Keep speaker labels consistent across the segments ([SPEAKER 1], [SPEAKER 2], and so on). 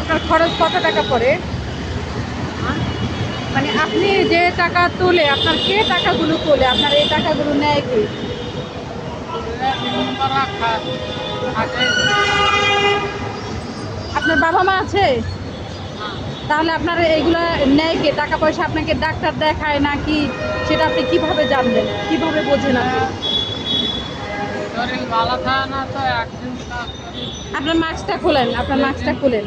[SPEAKER 1] আপনার খরচ কত টাকা পড়ে? মানে আপনি যে টাকা তোলে, আপনার কে টাকাগুলো তোলে? আপনার এই টাকাগুলো নেয় কে? আপনার বাবা মা আছে? তাহলে আপনার এইগুলা নেয় কে? টাকা পয়সা আপনাকে ডাক্তার দেখায় নাকি? সেটা আপনি কিভাবে জানবেন, কিভাবে বোঝেন আপনি?
[SPEAKER 2] শরীর ভালো থাকে না তো একদিন কাজ করি।
[SPEAKER 1] আপনার মাস্কটা খোলেন, আপনার মাস্কটা খোলেন।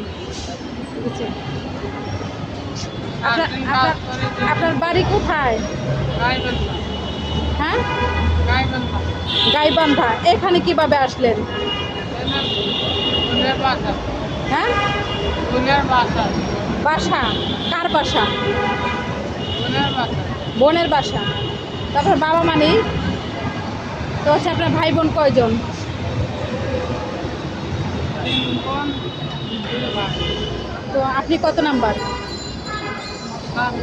[SPEAKER 1] বুঝছি। আপনার
[SPEAKER 2] একদিন কাজ
[SPEAKER 1] আপনার
[SPEAKER 2] করি
[SPEAKER 1] আপনার বাড়ি কোথায়?
[SPEAKER 2] গাইবান্ধা।
[SPEAKER 1] হ্যাঁ,
[SPEAKER 2] গাইবান্ধা।
[SPEAKER 1] গাইবান্ধা। এখানে কিভাবে আসলেন?
[SPEAKER 2] বোনের বাসা।
[SPEAKER 1] হ্যাঁ,
[SPEAKER 2] বোনের বাসা।
[SPEAKER 1] বাসা কার বাসা?
[SPEAKER 2] বোনের বাসা।
[SPEAKER 1] বোনের বাসা। তারপর বাবা মা নেই? তো হচ্ছে আপনার ভাই বোন কয়জন?
[SPEAKER 2] তিন বোন, দুই ভাই।
[SPEAKER 1] তো আপনি কত নাম্বার?
[SPEAKER 2] সাত।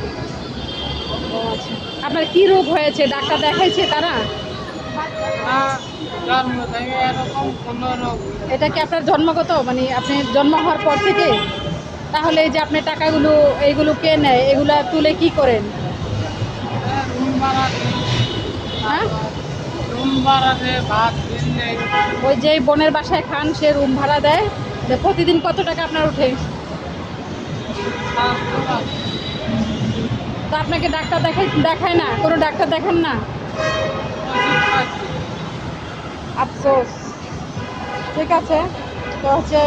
[SPEAKER 1] ও আচ্ছা। আপনার কি রোগ হয়েছে, ডাক্তার দেখাইছে তারা?
[SPEAKER 2] আর জন্ম থেকে এরকম কোনো রোগ নেই।
[SPEAKER 1] এটা কি আপনার জন্মগত, মানে আপনি জন্ম হওয়ার পর থেকে? তাহলে এই যে আপনি টাকাগুলো এইগুলো কে নেয়, এগুলা তুলে কি করেন?
[SPEAKER 2] রুম ভাড়া দিই।
[SPEAKER 1] হ্যাঁ,
[SPEAKER 2] রুম ভাড়া দিয়ে ভাত দিন নেই।
[SPEAKER 1] ওই যে বোনের বাসায় খান, সে রুম ভাড়া দেয়। যে প্রতিদিন কত টাকা আপনার ওঠে? তো আপনাকে ডাক্তার দেখায় না? কোনো ডাক্তার দেখান না?
[SPEAKER 2] ওষুধ খাচ্ছি।
[SPEAKER 1] আফসোস। ঠিক আছে। তো হচ্ছে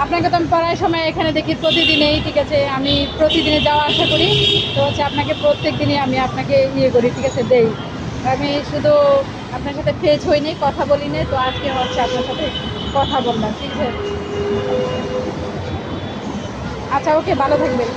[SPEAKER 1] আপনাকে তো আমি প্রায় সময় এখানে দেখি প্রতিদিনেই, ঠিক আছে, আমি প্রতিদিনে যাওয়া আসা করি। তো হচ্ছে আপনাকে প্রত্যেক দিনই আমি আপনাকে ইয়ে করি, ঠিক আছে, দেই। আমি শুধু আপনার সাথে ফেজ হইনি, কথা বলিনি, তো আজকে হচ্ছে আপনার সাথে কথা বললাম, ঠিক আছে। আচ্ছা, ওকে, ভালো থাকবেন।